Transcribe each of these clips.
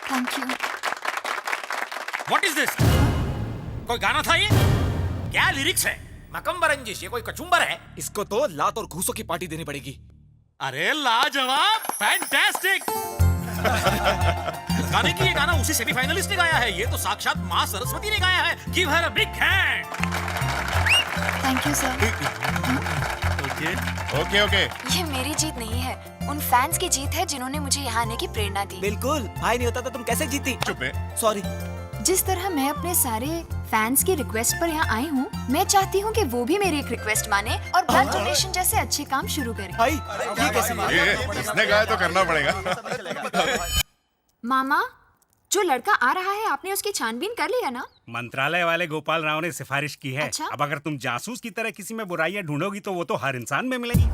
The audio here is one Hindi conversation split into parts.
Thank you. What is this? कोई गाना था ये? क्या लिरिक्स है? मकम्बरंजिश, ये कोई कचुम्बर है? इसको तो लात और घूसों की पार्टी देनी पड़ेगी। अरे लाजवाब, फैंटास्टिक। गाने की ये गाना उसी सेमीफाइनलिस्ट ने गाया है। ये तो साक्षात माँ सरस्वती ने गाया है। Give her a big hand. Thank you sir. Okay okay. ये मेरी जीत नहीं है, उन फैंस की जीत है जिन्होंने मुझे यहाँ आने की प्रेरणा दी। बिल्कुल, भाई नहीं होता तो तुम कैसे जीती? चुप है। सॉरी। जिस तरह मैं अपने सारे फैंस की रिक्वेस्ट पर यहाँ आई हूँ, मैं चाहती हूँ कि वो भी मेरी एक रिक्वेस्ट माने और ब्लड डोनेशन जैसे अच्छे काम शुरू करें। भाई ये कैसे बात? ये इसने गाया तो करना पड़ेगा। मामा, जो लड़का आ रहा है आपने उसकी छानबीन कर लिया ना? मंत्रालय वाले गोपाल राव ने सिफारिश की है। अच्छा? अब अगर तुम जासूस की तरह किसी में बुराइयां ढूंढोगी तो वो तो हर इंसान में मिलेगी।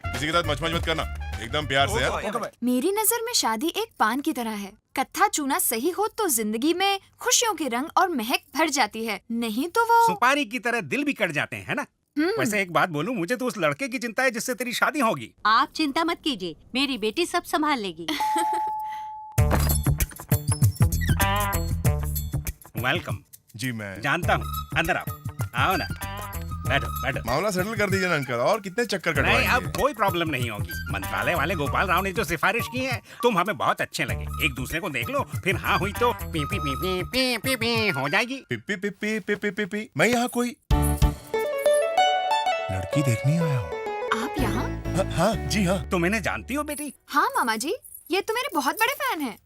किसी के साथ मच मत करना, एकदम प्यार से यार। मेरी नजर में शादी एक पान की तरह है। कत्था चूना सही हो तो जिंदगी में खुशियों के रंग और महक भर जाती है, नहीं तो वो सुपारी की तरह दिल भी कट जाते हैं, है ना? वैसे एक बात बोलूं, मुझे तो उस लड़के की चिंता है जिससे तेरी शादी होगी। आप चिंता मत कीजिए, मेरी बेटी सब संभाल लेगी। वेलकम। जी मैं जानता हूँ, अंदर आओ ना, बैठो बैठो। मामला सेटल कर दीजिए ना अंकल, और कितने चक्कर नहीं, अब कटवाएंगे? कोई प्रॉब्लम नहीं होगी। मंत्रालय वाले गोपाल राव ने जो सिफारिश की है, तुम हमें बहुत अच्छे लगे। एक दूसरे को देख लो, फिर हाँ हुई तो P P P P P P P हो जाएगी। पिपी पिपी पिपी पिपी। मैं यहाँ कोई लड़की देखने आया हूँ। आप यहाँ? हाँ जी हाँ। तुम इन्हें जानती हो बेटी? हाँ मामा जी, ये तो मेरे बहुत बड़े फैन हैं।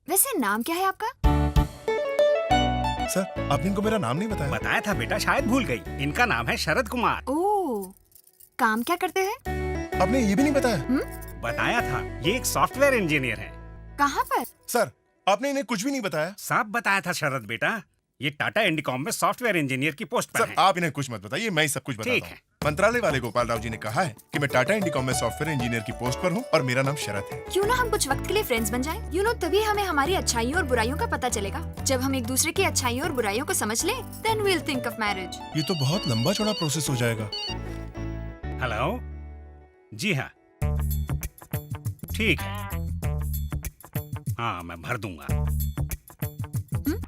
वैसे नाम क्या है आपका? सर आपने इनको मेरा नाम नहीं बताया। बताया था बेटा, शायद भूल गई। इनका नाम है शरद कुमार। ओह, काम क्या करते हैं? आपने ये भी नहीं बताया। बताया था, ये एक सॉफ्टवेयर इंजीनियर है। कहाँ पर? सर आपने इन्हें कुछ भी नहीं बताया। साफ बताया था शरद बेटा, ये टाटा इंडिकॉम में सॉफ्टवेयर इंजीनियर की पोस्ट पर सर है। आप इन्हें कुछ मत बताइए, मैं ही सब कुछ ठीक बताता है। हूँ। मंत्रालय वाले गोपाल राव जी ने कहा है कि मैं टाटा इंडिकॉम में सॉफ्टवेयर इंजीनियर की पोस्ट पर हूँ और मेरा नाम शरद है। क्यों ना हम कुछ वक्त के लिए फ्रेंड्स बन जाएं? यू नो, तभी हमें हमारी अच्छाइयों और बुराइयों का पता चलेगा। जब हम एक दूसरे की अच्छाइयों और बुराइयों को समझ लें, then we will think of marriage. ये तो बहुत लंबा चौड़ा प्रोसेस हो जाएगा। हेलो, जी हाँ, ठीक है, हाँ मैं भर दूंगा।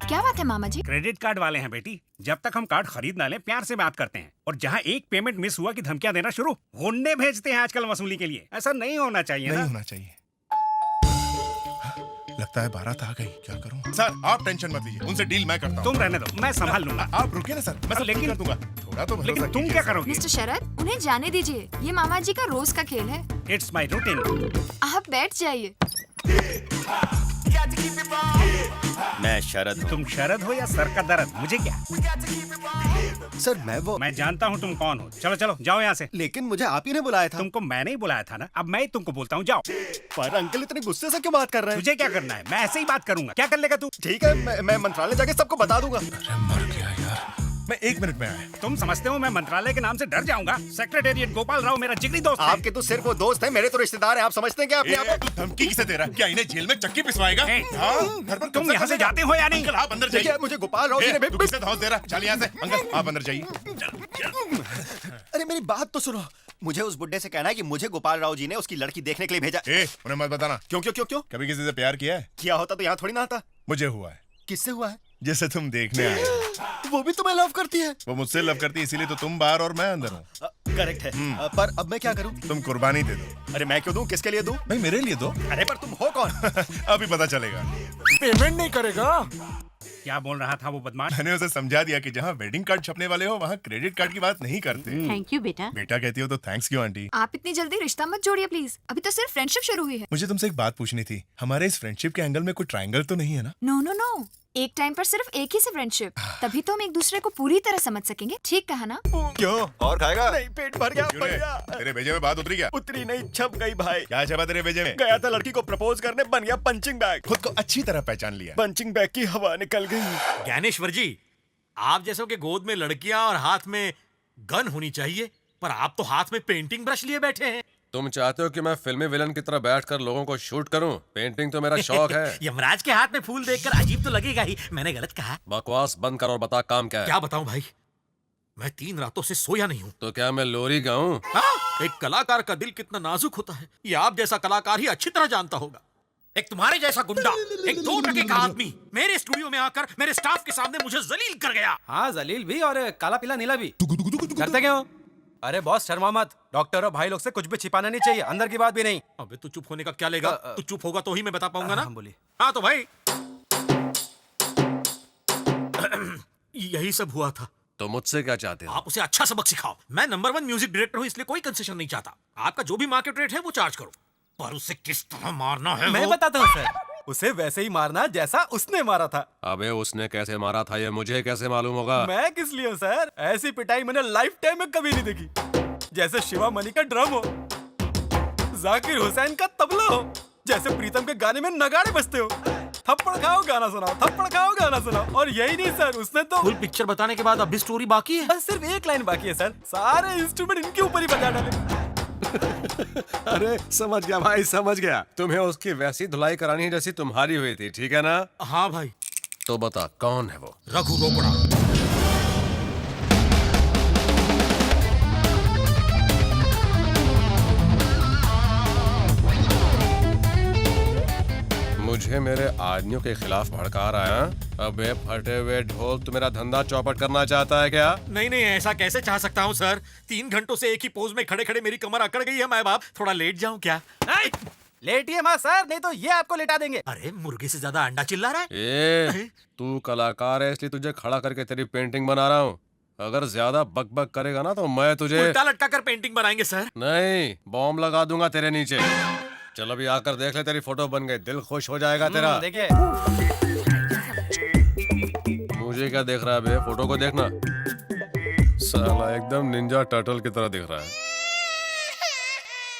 क्या बात है मामा जी? क्रेडिट कार्ड वाले हैं बेटी, जब तक हम कार्ड खरीद ना लें प्यार से बात करते हैं, और जहाँ एक पेमेंट मिस हुआ कि धमकियां देना शुरू, गुंडे भेजते हैं आजकल वसूली के लिए। ऐसा नहीं होना चाहिए नहीं ना? होना चाहिए। लगता है बारात आ गई, क्या करूं? सर आप टेंशन मत लीजिए, उनसे डील मैं करता हूं। तुम रहने दो, मैं संभाल लूंगा। आप रुकिए ना सर, मैं सब लेकिन- कर दूंगा। थोड़ा तो भरोसा लेकिन तुम कीजिए क्या सर। करोगे? मिस्टर शरद, उन्हें जाने दीजिए, ये मामा जी का रोज का खेल है। It's my routine. आप बैठ जाइए। मैं शरद हूँ। तुम शरद हो या सर का दर्द, मुझे क्या? सर मैं जानता हूँ तुम कौन हो। चलो चलो जाओ यहाँ से। लेकिन मुझे आप ही ने बुलाया था। तुमको मैंने ही बुलाया था ना, अब मैं ही तुमको बोलता हूँ, जाओ। पर अंकल इतने गुस्से से क्यों बात कर रहे हैं? तुझे क्या करना है? मैं ऐसे ही बात करूंगा। क्या कर लेगा तू? ठीक है, मैं मंत्रालय जाके सबको बता दूंगा। अरे मर गया यार, मैं 1 मिनट में आया। तुम समझते हो मैं मंत्रालय के नाम से डर जाऊंगा? सेक्रेटेरिएट गोपाल राव मेरा जिगरी दोस्त है। आपके तो सिर्फ वो दोस्त है, मेरे तो रिश्तेदार हैं। आप समझते हैं क्या अपने आप को? तू धमकी किसे दे रहा है? क्या इन्हें जेल में चक्की पिसवाएगा? ए, हाँ, घर पर तुम यहाँ से जाते हो या नहीं? अंकल आप अंदर देखिए, जाइए। मुझे गोपाल राव जी ने तू किसे धौंस दे रहा है? चल यहाँ से। अंकल आप अंदर जाइए। अरे मेरी बात तो सुनो। मुझे उस बुड्ढे से कहना है कि मुझे गोपाल राव जी ने उसकी लड़की देखने के लिए भेजा। उन्हें मत बताना। क्यों क्यों क्यों क्यों? कभी किसी से प्यार किया है? किया होता तो यहाँ थोड़ी ना आता। मुझे हुआ है। किससे हुआ है? जैसे तुम देखने आए हो। वो भी तुम्हें लव करती है। वो मुझसे लव करती है, इसीलिए तो तुम बाहर और मैं अंदर हूँ। करेक्ट है। पर अब मैं क्या करूं? तुम कुर्बानी दे दो। अरे मैं क्यों दूं? किसके लिए दूं? भाई मेरे लिए दो। अरे पर तुम हो कौन? अभी पता चलेगा। पेमेंट नहीं करेगा? क्या बोल रहा था वो बदमाश? मैंने उसे समझा दिया कि जहाँ वेडिंग कार्ड छपने वाले हो वहाँ क्रेडिट कार्ड की बात नहीं करते। थैंक यू बेटा। बेटा कहती हो तो थैंक्स क्यों आंटी? आप इतनी जल्दी रिश्ता मत जोड़िए प्लीज, अभी तो सिर्फ फ्रेंडशिप शुरू हुई है। मुझे तुमसे एक बात पूछनी थी। हमारे इस फ्रेंडशिप के एंगल में कोई ट्रायंगल तो नहीं है ना? नो नो नो, एक टाइम पर सिर्फ एक ही से फ्रेंडशिप, तभी तो हम एक दूसरे को पूरी तरह समझ सकेंगे। ठीक कहा ना? क्यों? और खाएगा? नहीं, पेट भर गया, क्यों भर रे? गया। तेरे भेजे में बात उतरी क्या? उतरी नहीं, छप गई भाई। क्या छपा तेरे भेजे में? गया था लड़की को प्रपोज करने, बन गया पंचिंग बैग। खुद को अच्छी तरह पहचान लिया। पंचिंग बैग की हवा निकल गई। ज्ञानेश्वर जी, आप जैसों के गोद में लड़कियां और हाथ में गन होनी चाहिए, पर आप तो हाथ में पेंटिंग ब्रश लिए बैठे हैं। तुम चाहते हो कि मैं फिल्मी विलन की तरह बैठकर लोगों को शूट करूं? पेंटिंग तो मेरा शौक है। यमराज के हाथ में फूल देखकर अजीब तो लगेगा ही। मैंने गलत कहा? बकवास बंद कर और बता काम क्या है। क्या बताऊं भाई, मैं 3 रातों से सोया नहीं हूँ। तो क्या मैं लोरी गाऊं? हाँ? एक कलाकार का दिल कितना नाजुक होता है ये आप जैसा कलाकार ही अच्छी तरह जानता होगा। एक तुम्हारे जैसा गुंडा, एक 2 टके का आदमी मेरे स्टूडियो में आकर मेरे स्टाफ के सामने मुझे जलील कर गया। हाँ जलील भी और काला पीला नीला भी। डरते क्यों? अरे बॉस शर्मा मत, डॉक्टर और भाई लोग से कुछ भी छिपाना नहीं चाहिए, अंदर की बात भी नहीं। अबे तू चुप होने का क्या लेगा? तू चुप होगा तो ही मैं बता पाऊंगा ना। बोलिए। हाँ तो भाई यही सब हुआ था। तो मुझसे क्या चाहते हो? आप उसे अच्छा सबक सिखाओ। मैं नंबर 1 म्यूजिक डायरेक्टर हूँ, इसलिए कोई कंसेशन नहीं चाहता। आपका जो भी मार्केट रेट है वो चार्ज करो, पर उसे किस तरह मारना है मैं वो... बताता हूँ सर, उसे वैसे ही मारना जैसा उसने मारा था। अबे उसने कैसे मारा था ये मुझे कैसे मालूम होगा? मैं किस लिए हूँ सर? ऐसी पिटाई मैंने लाइफ टाइम में कभी नहीं देखी। जैसे शिवा मनी का ड्रम हो, जाकिर हुसैन का तबला हो, जैसे प्रीतम के गाने में नगाड़े बजते हो। थप्पड़ खाओ गाना सुनाओ, थप्पड़ खाओ गाना सुनाओ। और यही नहीं सर, उसने तो फुल पिक्चर बताने के बाद अब भी स्टोरी बाकी है। बस सिर्फ एक लाइन बाकी है सर, सारे इंस्ट्रूमेंट इनके ऊपर ही बजा डाले। अरे समझ गया भाई, समझ गया। तुम्हें उसकी वैसी धुलाई करानी है जैसी तुम्हारी हुई थी, ठीक है ना? हाँ भाई। तो बता कौन है वो? रघु रोकड़ा। मुझे मेरे आदमियों के खिलाफ भड़का रहा है? अबे फटे हुए ढोल, तू मेरा धंधा चौपट करना चाहता है क्या? नहीं नहीं, ऐसा कैसे चाह सकता हूँ सर। 3 घंटों से एक ही पोज में खड़े खड़े मेरी कमर अकड़ गई है। मैं बाप थोड़ा लेट जाऊं क्या? लेटिए मत सर, नहीं तो ये आपको लेटा देंगे। अरे मुर्गे से ज्यादा अंडा चिल्ला रहा है। ए, तू कलाकार है इसलिए तुझे खड़ा करके तेरी पेंटिंग बना रहा हूँ। अगर ज्यादा बक बक करेगा ना तो मैं तुझे उल्टा लटका कर पेंटिंग बनाएंगे सर। नहीं, बॉम्ब लगा दूंगा तेरे नीचे। चल अभी आकर देख ले, तेरी फोटो बन गई, दिल खुश हो जाएगा तेरा। देखिए। मुझे क्या देख रहा है बे? फोटो को देखना। साला एकदम निंजा टर्टल की तरह दिख रहा है।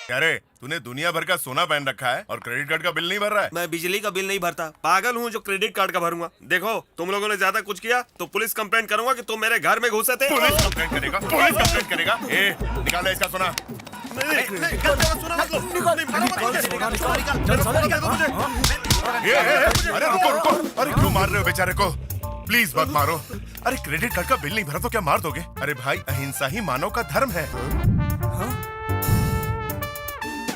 क्या रे, तूने दुनिया भर का सोना पहन रखा है और क्रेडिट कार्ड का बिल नहीं भर रहा है? मैं बिजली का बिल नहीं भरता, पागल हूँ जो क्रेडिट कार्ड का भरूंगा। देखो तुम लोगों ने ज्यादा कुछ किया तो पुलिस कंप्लेंट करूंगा कि तुम मेरे घर में घुसे थे। पुलिस कंप्लेंट करेगा? पुलिस कंप्लेंट करेगा? ए, निकाले इसका सोना। अरे रुको रुको, अरे क्यों मार रहे हो बेचारे को? प्लीज मत मारो। अरे क्रेडिट कार्ड का बिल नहीं भरा तो क्या मार दोगे? अरे भाई, अहिंसा ही मानव का धर्म है।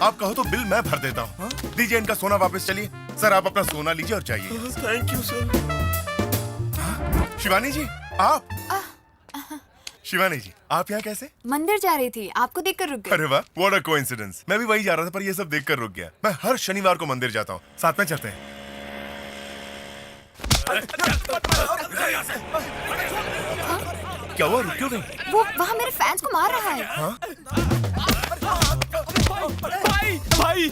आप कहो तो बिल मैं भर देता हूँ। दीजिए इनका सोना वापस। चलिए सर, आप अपना सोना लीजिए और जाइए। Thank you sir. Shivani ji, आप? शिवानी जी, आप यहाँ कैसे? मंदिर जा रही थी, आपको देखकर रुक गई। अरे वाह, व्हाट अ कोइंसिडेंस। मैं भी वही जा रहा था पर ये सब देखकर रुक गया। मैं हर शनिवार को मंदिर जाता हूँ, साथ में चलते हैं। क्या हुआ, रुक क्यों गई? वो वहाँ मेरे फैंस को मार रहा है। भाई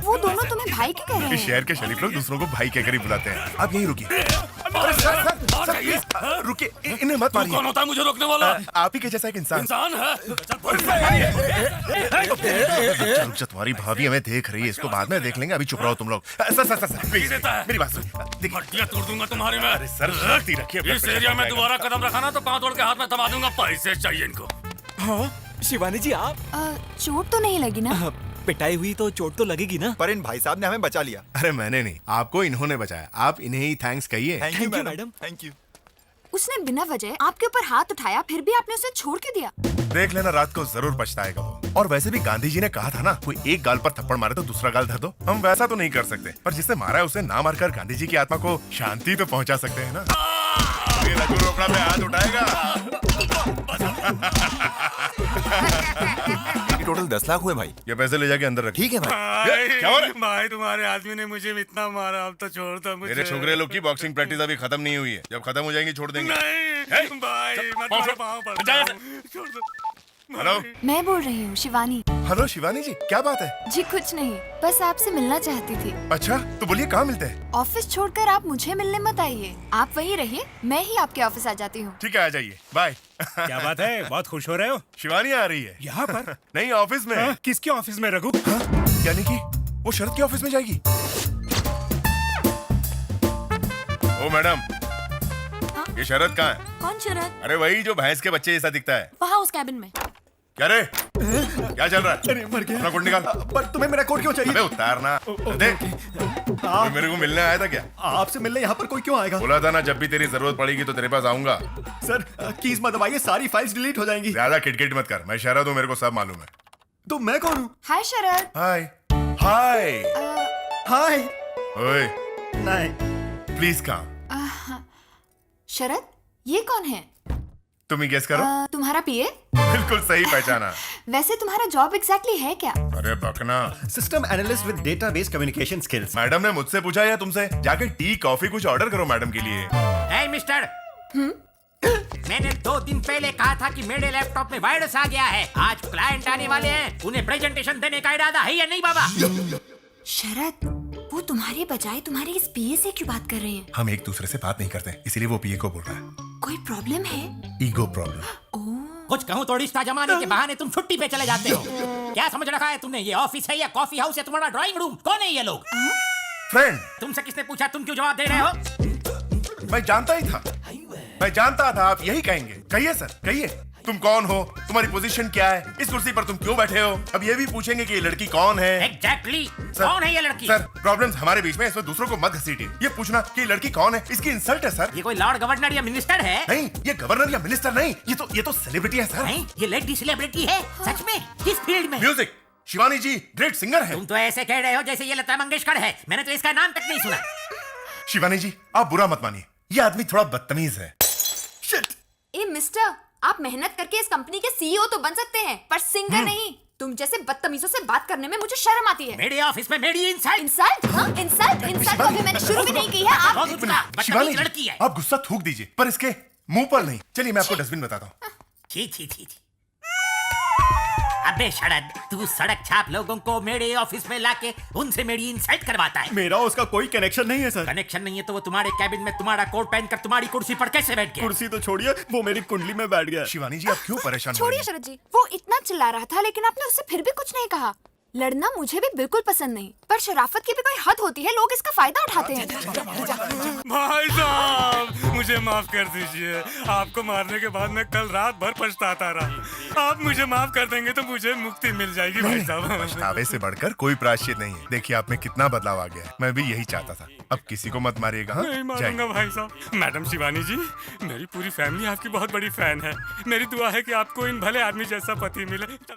वो दोनों तुम्हें भाई क्यों कह रहे इस हैं? शहर के शरीफ लोग दूसरों को भाई कहकर ही बुलाते हैं। आप यहीं रुकिए। अरे सर, प्लीज रुकिए, इन्हें मत मारिए। कौन होता है मुझे रोकने वाला? आप ही के जैसा एक इंसान। इंसान है। रुक जा, तुम्हारी भाभी हमें देख रही है, इसको बाद में देख लेंगे, अभी चुप रहो तुम लोग। सर प्लीज मेरी बात सुनिए। देखिए, हड्डियां तोड़ दूंगा तुम्हारी मैं। अरे सर, रखती रखिए। इस एरिया में दोबारा कदम रखा ना तो पांव तोड़ के हाथ में थमा दूंगा। पैसे चाहिए इनको। हाँ शिवानी जी, आप चोट तो नहीं लगी ना? पिटाई हुई तो चोट तो लगेगी ना। पर इन भाई साहब ने हमें बचा लिया। अरे मैंने नहीं, आपको इन्होंने बचाया। आप इन्हें ही थैंक्स कहिए। Thank you madam, thank you. उसने बिना वजह आपके ऊपर हाथ उठाया, फिर भी आपने उसे छोड़ के दिया। देख लेना, रात को जरूर पछताएगा वो। और वैसे भी गांधी जी ने कहा था ना, कोई एक गाल पर थप्पड़ मारे तो दूसरा गाल धर दो। हम वैसा तो नहीं कर सकते, पर जिसने मारा है उसे ना मारकर गांधी जी की आत्मा को शांति पे पहुंचा सकते हैं ना। ये रघु रोकड़ा पे हाथ उठाएगा। टोटल 10 लाख हुए भाई। ये पैसे ले जाके अंदर रखिए। ठीक है भाई। क्या हो रहा है? भाई तुम्हारे आदमी ने मुझे इतना मारा, अब तो छोड़ दो मुझे। मेरे छोकरे लोग की बॉक्सिंग प्रैक्टिस अभी खत्म नहीं हुई है। जब खत्म हो जाएंगी छोड़ देंगे। नहीं भाई, मैं तुम्हारे पाँव पड़ता हूँ। छोड़ दो। हेलो मैं बोल रही हूँ शिवानी। हेलो शिवानी जी, क्या बात है? जी कुछ नहीं, बस आपसे मिलना चाहती थी। अच्छा तो बोलिए, कहाँ मिलते हैं? ऑफिस छोड़कर आप मुझे मिलने मत आइए, आप वहीं रहिए, मैं ही आपके ऑफिस आ जाती हूँ। ठीक है, आ जाइए, बाय। क्या बात है, बहुत खुश हो रहे हो? शिवानी आ रही है यहाँ पर? नहीं, ऑफिस में। हाँ? किसके ऑफिस में रघु? यानी कि वो शरद के ऑफिस में जाएगी? ओ मैडम, ये शरद कहाँ है? कौन शरद? अरे वही जो भैंस के बच्चे जैसा दिखता है। वहाँ उस कैबिन में। क्या रे क्या चल रहा है? अरे मर गया। अपना कोट निकाल। पर तुम्हें मेरा कोट क्यों चाहिए? अबे उतारना। देख कोई मेरे को मिलने आया था क्या? आपसे मिलने यहाँ पर कोई क्यों आएगा? बोला था ना जब भी तेरी जरूरत पड़ेगी तो तेरे पास आऊंगा। सर कीज मत दबाइए, सारी फाइल्स डिलीट हो जाएंगी। ज्यादा किटकिट मत कर। मैं शरद हूँ, मेरे को सब मालूम है। तो मैं कौन हूँ? हाय शरद। हाय हाय हाय। ओए नहीं। Please come. शरद ये कौन है? तुम ही गेस करो। तुम्हारा पीए? बिल्कुल सही पहचाना। वैसे तुम्हारा जॉब एग्जैक्टली है क्या? अरे बकना। System analyst with database communication skills. Madam ने मुझसे पूछा या तुमसे? जाके टी कॉफी कुछ ऑर्डर करो मैडम के लिए। हे मिस्टर, मैंने 2 दिन पहले कहा था कि मेरे लैपटॉप में वायरस आ गया है। आज क्लाइंट आने वाले हैं, उन्हें प्रेजेंटेशन देने का इरादा है या नहीं बाबा? शरद वो तुम्हारे बजाय तुम्हारे इस पीए से क्यों बात कर रहे हैं? हम एक दूसरे से बात नहीं करते, इसीलिए वो पीए को बोल रहा है। कोई प्रॉब्लम है? Ego problem. कुछ कहूँ तो रिश्ता जमाने के बहाने तुम छुट्टी पे चले जाते हो। क्या समझ रखा है तुमने? ये ऑफिस है या कॉफी हाउस है तुम्हारा ड्राइंग रूम? कौन है ये लोग? फ्रेंड। तुमसे किसने पूछा? तुम क्यों जवाब दे रहे हो? मैं जानता ही था, मैं जानता था आप यही कहेंगे। कहिए सर, कहिए तुम कौन हो, तुम्हारी पोजीशन क्या है, इस कुर्सी पर तुम क्यों बैठे हो। अब ये भी पूछेंगे कि ये लड़की कौन है। एग्जैक्टली सर, कौन है ये लड़की? सर प्रॉब्लम्स हमारे बीच में, इसमें दूसरों को मत घसीटिए। ये पूछना कि ये लड़की कौन है इसकी इंसल्ट है सर। ये कोई लॉर्ड गवर्नर या मिनिस्टर है? नहीं, ये गवर्नर या मिनिस्टर नहीं, ये तो सेलिब्रिटी है सर। नहीं, ये लेडी सेलिब्रिटी है सच में? किस फील्ड में? म्यूजिक। शिवानी जी ग्रेट सिंगर है। तुम तो ऐसे कह रहे हो जैसे ये लता मंगेशकर है। मैंने तो इसका नाम तक नहीं सुना। शिवानी जी आप बुरा मत मानिए, ये आदमी थोड़ा बदतमीज है। ए मिस्टर, आप मेहनत करके इस कंपनी के सीईओ तो बन सकते हैं पर सिंगर नहीं। तुम जैसे बदतमीजों से बात करने में मुझे शर्म आती है। मेरे ऑफिस में मेरी इंसल्ट। इंसल्ट? हाँ इंसल्ट तो अभी मैंने शुरू भी नहीं की है। आप शिवानी जी, लड़की है। आप गुस्सा थूक दीजिए पर इसके मुंह पर नहीं। चलिए मैं आपको डस्टबिन बताता हूँ। छी। अबे शरद, तू सड़क छाप लोगों को मेरे ऑफिस में लाके उनसे मेरी इंसल्ट करवाता है। मेरा उसका कोई कनेक्शन नहीं है सर। कनेक्शन नहीं है तो वो तुम्हारे कैबिन में तुम्हारा कोट पहनकर तुम्हारी कुर्सी पर कैसे बैठ गया? कुर्सी तो छोड़िए, वो मेरी कुंडली में बैठ गया। शिवानी जी आप क्यों परेशान हो रही छोड़िए हैं? शरद जी, वो इतना चिल्ला रहा था लेकिन आपने उससे फिर भी कुछ नहीं कहा। लड़ना मुझे भी बिल्कुल पसंद नहीं, पर शराफत की भी कोई हद होती है, लोग इसका फायदा उठाते हैं। भाई साहब मुझे माफ कर दीजिए, आपको मारने के बाद मैं कल रात भर पछताता रहा। आप मुझे माफ कर देंगे तो मुझे मुक्ति मिल जाएगी भाई साहब। पछतावे से बढ़कर कोई प्रायश्चित नहीं है। देखिए आप में कितना बदलाव आ गया है। मैं भी यही चाहता था। अब किसी को मत मारिएगा। हाँ? नहीं मारूंगा भाई साहब। मैडम शिवानी जी, मेरी पूरी फैमिली आपकी बहुत बड़ी फैन है। मेरी दुआ है कि आपको इन भले आदमी जैसा पति मिले।